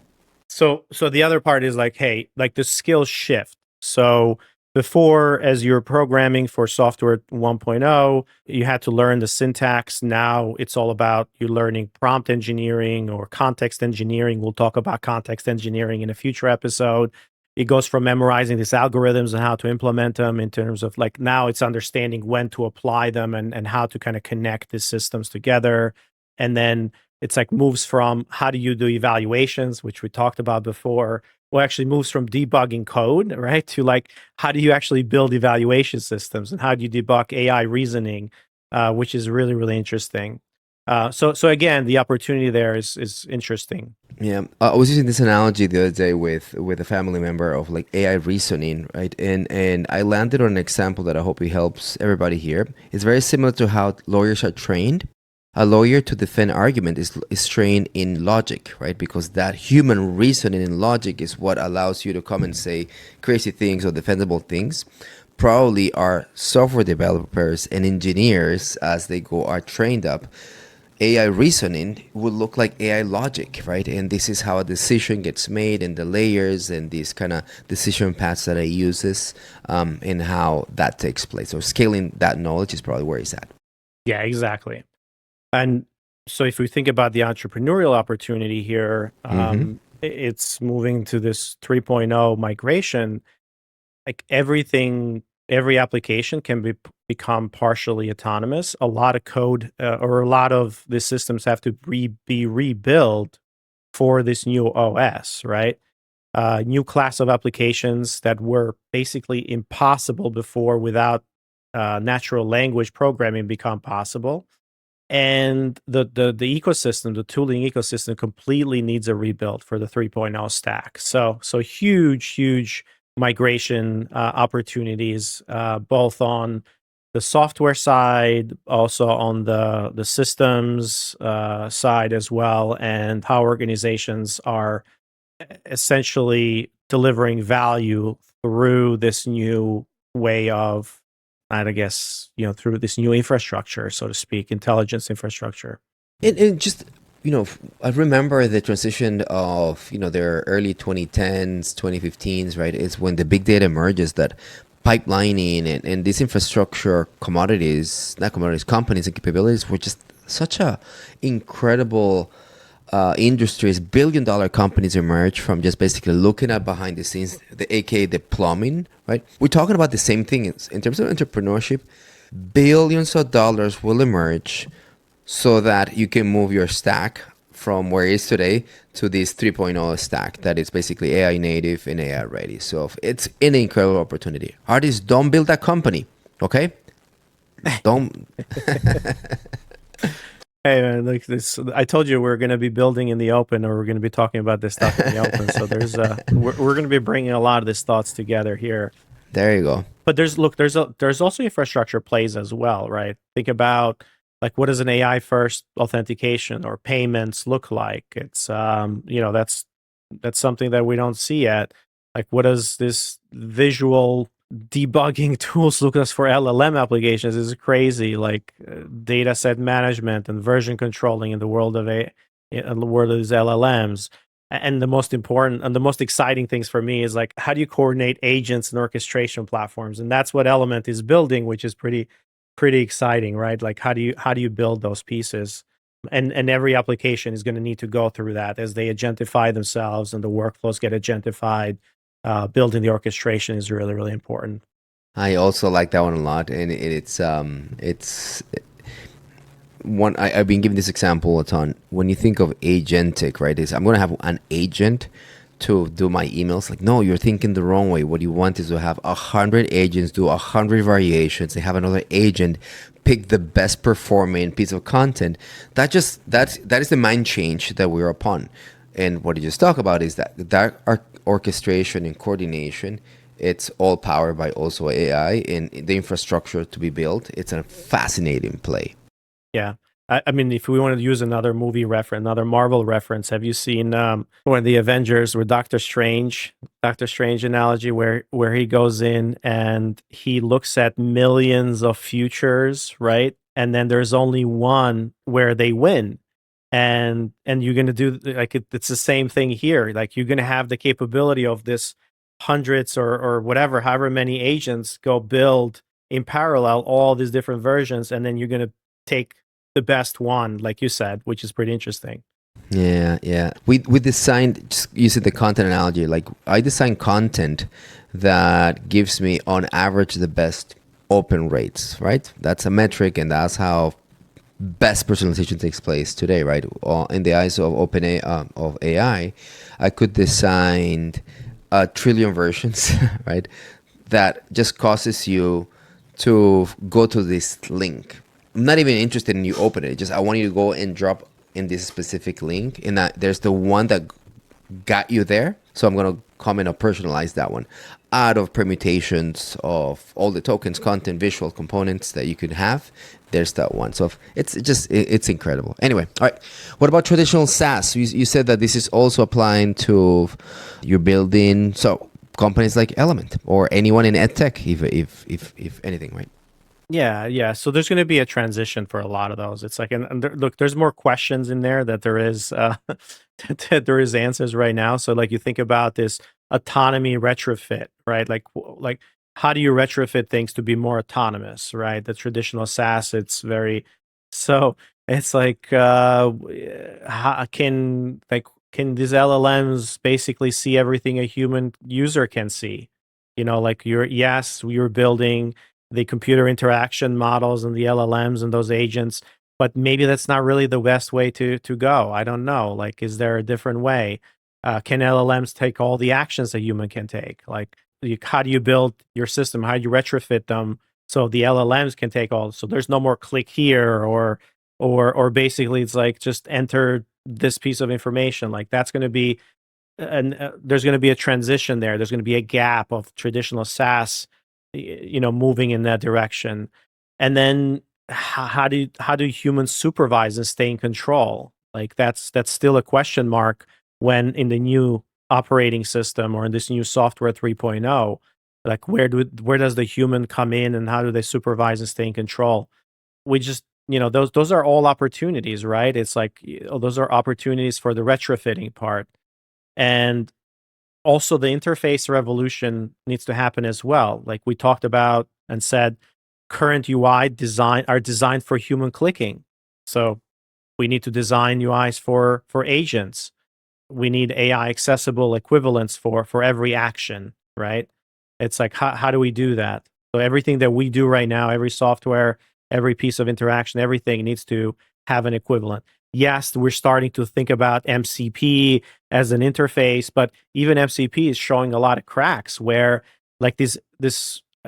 So the other part is like, hey, like the skills shift. So before, as you're programming for software 1.0, you had to learn the syntax. Now it's all about you learning prompt engineering or context engineering. We'll talk about context engineering in a future episode. It goes from memorizing these algorithms and how to implement them, in terms of like, now it's understanding when to apply them and how to kind of connect these systems together. And then it's like moves from how do you do evaluations, which we talked about before, well, actually moves from debugging code, right, to like, how do you actually build evaluation systems, and how do you debug AI reasoning, which is really, really interesting. So again, the opportunity there is interesting. Yeah, I was using this analogy the other day with a family member of like AI reasoning, right? And I landed on an example that I hope it helps everybody here. It's very similar to how lawyers are trained. A lawyer, to defend argument, is trained in logic, right? Because that human reasoning in logic is what allows you to come and say crazy things or defendable things. Probably our software developers and engineers, as they go, are trained up. AI reasoning would look like AI logic, right? And this is how a decision gets made, and the layers and these kind of decision paths that it uses, and how that takes place. So scaling that knowledge is probably where it's at. Yeah, exactly. And so if we think about the entrepreneurial opportunity here, it's moving to this 3.0 migration. Like every application can become partially autonomous. A lot of code or a lot of the systems have to be rebuilt for this new OS, right? New class of applications that were basically impossible before without natural language programming become possible. And the ecosystem, the tooling ecosystem, completely needs a rebuild for the 3.0 stack. So huge migration opportunities, both on the software side, also on the systems side as well, and how organizations are essentially delivering value through this new way of, I guess, through this new infrastructure, so to speak, intelligence infrastructure. And just, I remember the transition of, their early 2010s, 2015s, right? It's when the big data emerges, that pipelining and these infrastructure companies and capabilities were just such a incredible industries. $1 billion companies emerge from just basically looking at behind the scenes, aka the plumbing, right? We're talking about the same thing in terms of entrepreneurship. Billions of dollars will emerge so that you can move your stack from where it is today to this 3.0 stack that is basically AI native and AI ready. So it's an incredible opportunity. Artists, don't build that company, okay? Don't. Hey, man, like this, I told you we're going to be building in the open, or we're going to be talking about this stuff in the open. So there's we're going to be bringing a lot of these thoughts together here. There you go. But there's also infrastructure plays as well, right? Think about like what does an AI first authentication or payments look like? It's that's something that we don't see yet. Like what does this visual debugging tools look like for LLM applications? Is crazy. Like data set management and version controlling in the world of in the world of these LLMs. And the most important and the most exciting things for me is like how do you coordinate agents and orchestration platforms? And that's what Element is building, which is pretty exciting, right? Like how do you build those pieces? And every application is going to need to go through that as they agentify themselves and the workflows get agentified. Building the orchestration is really, really important. I also like that one a lot, and it's one. I've been giving this example a ton. When you think of agentic, right? Is I'm going to have an agent to do my emails. Like, no, you're thinking the wrong way. What you want is to have 100 agents do 100 variations. They have another agent pick the best performing piece of content. That is the mind change that we're upon. And what you just talk about is that orchestration and coordination. It's all powered by also AI and the infrastructure to be built. It's a fascinating play. Yeah. I mean, if we want to use another movie reference, another Marvel reference, have you seen when the Avengers were Doctor Strange analogy where he goes in and he looks at millions of futures, right? And then there's only one where they win. And you're going to do like it's the same thing here. Like you're going to have the capability of this hundreds or whatever, however many agents go build in parallel all these different versions, and then you're going to take the best one, like you said, which is pretty interesting. Yeah. We designed, just using the content analogy, like I design content that gives me on average the best open rates, right? That's a metric, and that's how best personalization takes place today, right? In the eyes of of AI, I could design a trillion versions, right? That just causes you to go to this link. I'm not even interested in you open it. Just I want you to go and drop in this specific link. And that there's the one that got you there. So I'm gonna come in and personalize that one out of permutations of all the tokens, content, visual components that you could have. There's that one. So it's incredible. Anyway, all right. What about traditional SaaS? You said that this is also applying to your building. So companies like Element or anyone in edtech, if anything, right? Yeah. So there's going to be a transition for a lot of those. It's like, and look, there's more questions in there that there is that there is answers right now. So like you think about this autonomy retrofit, right? Like how do you retrofit things to be more autonomous, right? The traditional SaaS, it's very so it's like how can these LLMs basically see everything a human user can see? Like you're building the computer interaction models and the LLMs and those agents, but maybe that's not really the best way to go. I don't know. Like, is there a different way? Can LLMs take all the actions a human can take? Like, how do you build your system? How do you retrofit them so the LLMs can take all? So there's no more click here or basically it's like just enter this piece of information. Like that's going to be and there's going to be a transition there. There's going to be a gap of traditional SaaS moving in that direction. And then how do humans supervise and stay in control? Like that's still a question mark when in the new operating system or in this new software 3.0, like where does the human come in and how do they supervise and stay in control? We just those are all opportunities, right? It's like those are opportunities for the retrofitting part. And also the interface revolution needs to happen as well. Like we talked about and said, current UI are designed for human clicking. So we need to design UIs for agents. We need AI accessible equivalents for every action, right? It's like how do we do that? So everything that we do right now, every software, every piece of interaction, everything needs to have an equivalent. yes, we're starting to think about MCP as an interface, but even MCP is showing a lot of cracks where like this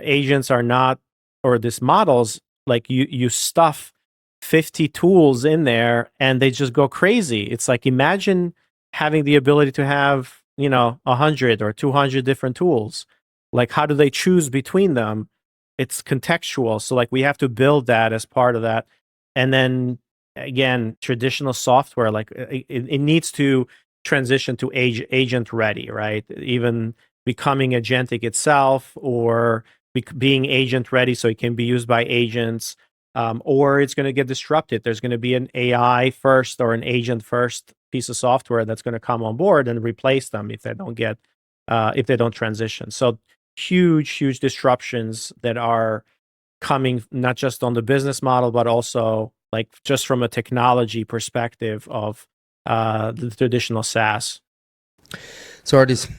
agents are not, or this models, like you stuff 50 tools in there and they just go crazy. It's like, imagine having the ability to have, 100 or 200 different tools. Like, how do they choose between them? It's contextual. So like we have to build that as part of that. And then again, traditional software, like it needs to transition to agent ready, right? Even becoming agentic itself, or being agent ready so it can be used by agents, or it's going to get disrupted. There's going to be an AI first or an agent first piece of software that's going to come on board and replace them if they don't get if they don't transition. So huge disruptions that are coming, not just on the business model, but also like just from a technology perspective of the traditional SaaS. So, Ardis,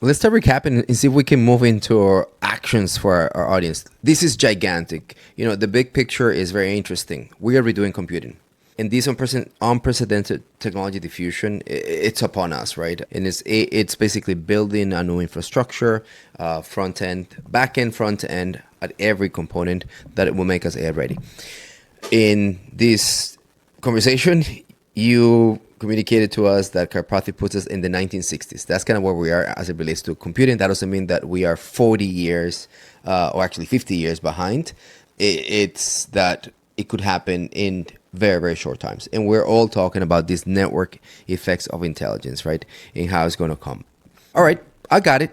let's start recapping and see if we can move into our actions for our audience. This is gigantic. The big picture is very interesting. We are redoing computing. And this unprecedented technology diffusion, it's upon us, right? And it's basically building a new infrastructure, front end, back end, front end, at every component that it will make us AI ready. In this conversation, you communicated to us that Karpathy puts us in the 1960s. That's kind of where we are as it relates to computing. That doesn't mean that we are 40 years, or actually 50 years behind. It's that it could happen in very, very short times. And we're all talking about these network effects of intelligence, right? And how it's going to come. All right, I got it.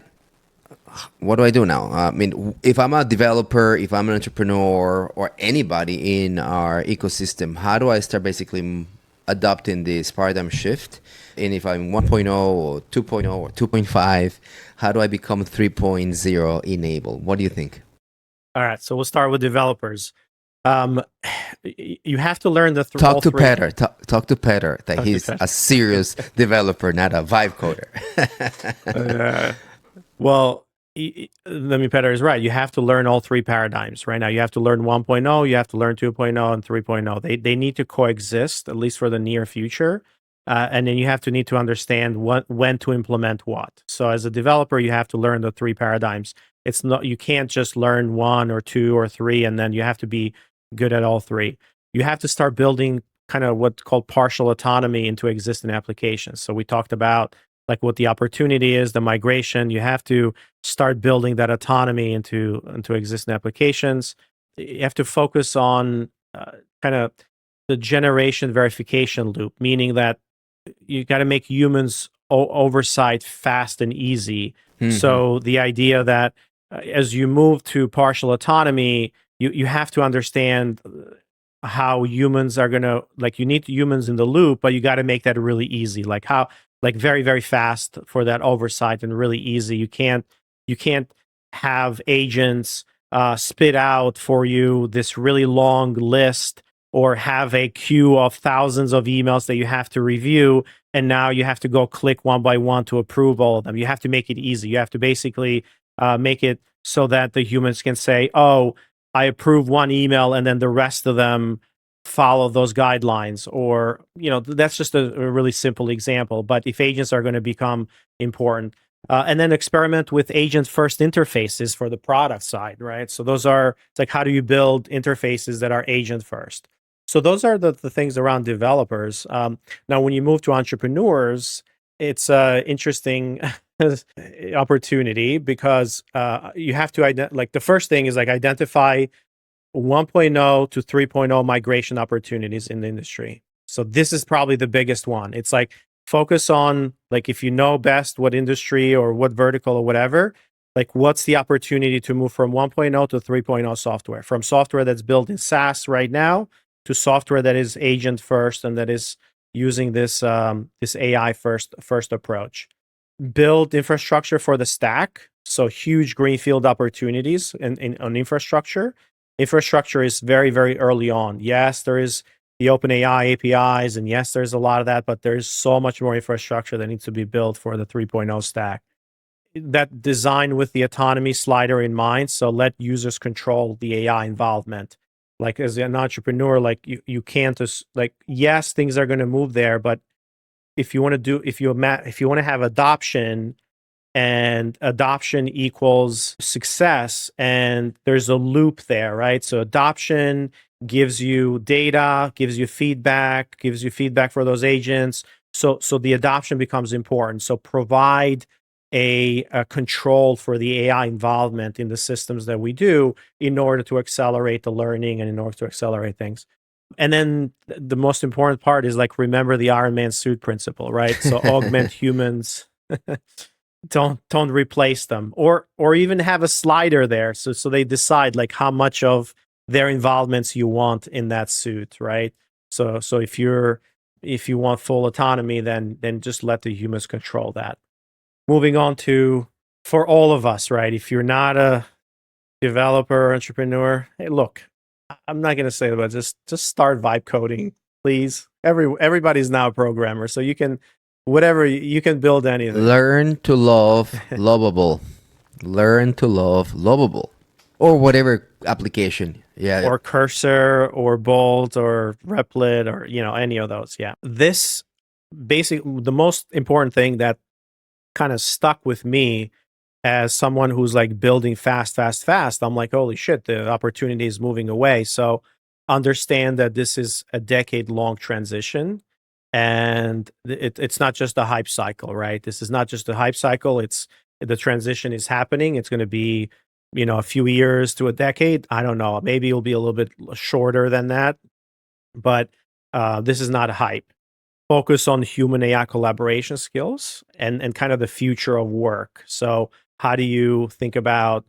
What do I do now? I mean, if I'm a developer, if I'm an entrepreneur, or anybody in our ecosystem, how do I start basically adopting this paradigm shift? And if I'm 1.0 or 2.0 or 2.5, how do I become 3.0 enabled? What do you think? All right, so we'll start with developers. You have to learn the talk to Peter. Talk to Peter that he's a serious developer, not a vibe coder. Well, Peter is right. You have to learn all three paradigms right now. You have to learn 1.0, you have to learn 2.0 and 3.0. They need to coexist, at least for the near future. And then you need to understand when to implement what. So as a developer, you have to learn the three paradigms. It's not, you can't just learn one or two or three, and then you have to be good at all three. You have to start building kind of what's called partial autonomy into existing applications. So we talked about like what the opportunity is, the migration. You have to start building that autonomy into existing applications. You have to focus on kind of the generation verification loop, meaning that you got to make humans oversight fast and easy. Mm-hmm. So the idea that as you move to partial autonomy, you have to understand how humans are going to, like, you need humans in the loop, but you got to make that really easy. Like how, like very, very fast for that oversight and really easy. You can't have agents spit out for you this really long list, or have a queue of thousands of emails that you have to review, and now you have to go click one by one to approve all of them. You have to make it easy. You have to basically make it so that the humans can say, oh, I approve one email, and then the rest of them follow those guidelines. Or, that's just a really simple example. But if agents are going to become important, and then experiment with agent first interfaces for the product side, right? So those are, it's like, how do you build interfaces that are agent first? So those are the things around developers. Now, when you move to entrepreneurs, it's interesting opportunity, because you have to like, the first thing is like identify 1.0 to 3.0 migration opportunities in the industry. So this is probably the biggest one. It's like, focus on, like, if you know best what industry or what vertical or whatever, like, what's the opportunity to move from 1.0 to 3.0 software, from software that's built in SaaS right now to software that is agent first and that is using this this AI first approach. Build infrastructure for the stack. So huge greenfield opportunities on infrastructure. Infrastructure is very, very early on. Yes, there is the OpenAI APIs, and yes, there's a lot of that, but there's so much more infrastructure that needs to be built for the 3.0 stack. That design with the autonomy slider in mind. So let users control the AI involvement. like as an entrepreneur, like you can't just like, yes, things are going to move there, but if you want to do, if you want to have adoption, and adoption equals success, and there's a loop there, right? So adoption gives you data, gives you feedback for those agents. So the adoption becomes important. So provide a control for the AI involvement in the systems that we do in order to accelerate the learning and in order to accelerate things. And then the most important part is like, remember the Iron Man suit principle, right? So augment humans. Don't replace them, or even have a slider there, so they decide like how much of their involvements you want in that suit, right? So if you want full autonomy, then just let the humans control that. Moving on to, for all of us, right? If you're not a developer, entrepreneur, hey, look, I'm not gonna say it, but just start vibe coding, please. Everybody's now a programmer, so you can. Whatever, you can build anything. Learn to love lovable. Learn to love lovable. Or whatever application. Yeah. Or Cursor or Bolt or Replit or, any of those. Yeah. This the most important thing that kind of stuck with me as someone who's like building fast. I'm like, holy shit, the opportunity is moving away. So understand that this is a decade-long transition. And it's not just a hype cycle, right? This is not just a hype cycle. It's the transition is happening. It's going to be, a few years to a decade. I don't know. Maybe it'll be a little bit shorter than that. But this is not a hype. Focus on human AI collaboration skills and kind of the future of work. So how do you think about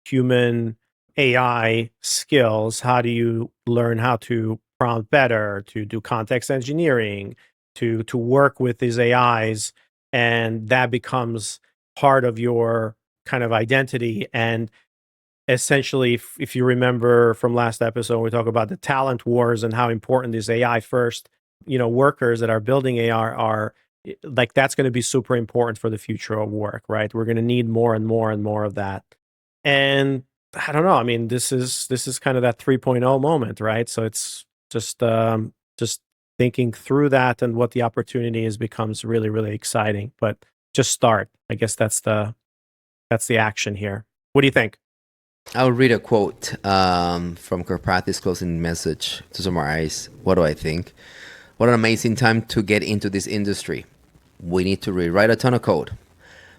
human AI skills? How do you learn how to prompt better, to do context engineering, to work with these AIs, and that becomes part of your kind of identity. And essentially, if you remember from last episode, we talk about the talent wars and how important these AI first, workers that are building AI are, like, that's going to be super important for the future of work, right? We're going to need more and more and more of that. And I don't know. I mean, this is kind of that 3.0 moment, right? So it's just thinking through that and what the opportunity is becomes really, really exciting. But just start. I guess that's the action here. What do you think? I'll read a quote from Karpathy's closing message to summarize. What do I think? What an amazing time to get into this industry. We need to rewrite a ton of code.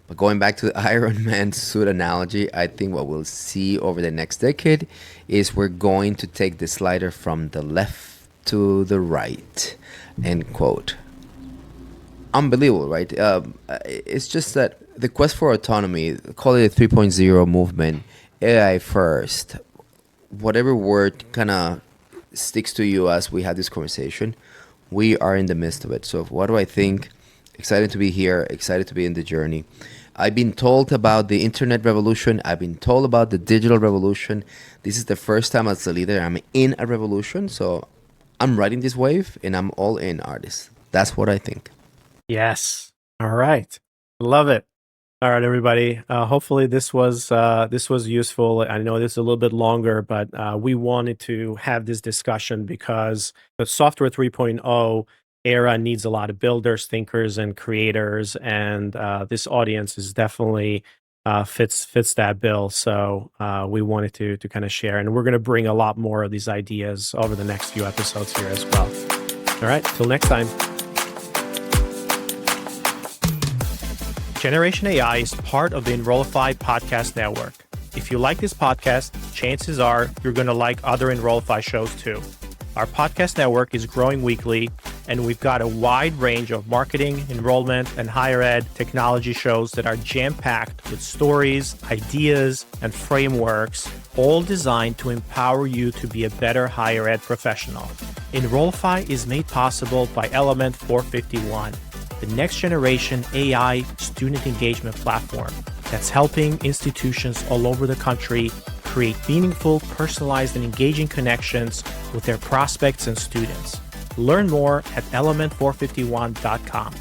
But going back to the Iron Man suit analogy, I think what we'll see over the next decade is we're going to take the slider from the left to the right, end quote. Unbelievable, right? It's just that the quest for autonomy, call it a 3.0 movement, AI first, whatever word kind of sticks to you as we have this conversation, we are in the midst of it. So what do I think? Excited to be here, excited to be in the journey. I've been told about the internet revolution. I've been told about the digital revolution. This is the first time as a leader I'm in a revolution. So I'm riding this wave and I'm all in, Ardis. That's what I think. Yes. All right. Love it. All right, everybody. Hopefully this was useful. I know this is a little bit longer, but we wanted to have this discussion because the software 3.0 era needs a lot of builders, thinkers, and creators, and this audience is definitely fits that bill. So we wanted to kind of share, and we're going to bring a lot more of these ideas over the next few episodes here as well. All right, till next time. Generation AI is part of the Enrollify podcast network. If you like this podcast, chances are you're going to like other Enrollify shows too. Our podcast network is growing weekly, and we've got a wide range of marketing, enrollment, and higher ed technology shows that are jam-packed with stories, ideas, and frameworks, all designed to empower you to be a better higher ed professional. Enrollify is made possible by Element 451, the next generation AI student engagement platform that's helping institutions all over the country create meaningful, personalized, and engaging connections with their prospects and students. Learn more at element451.com.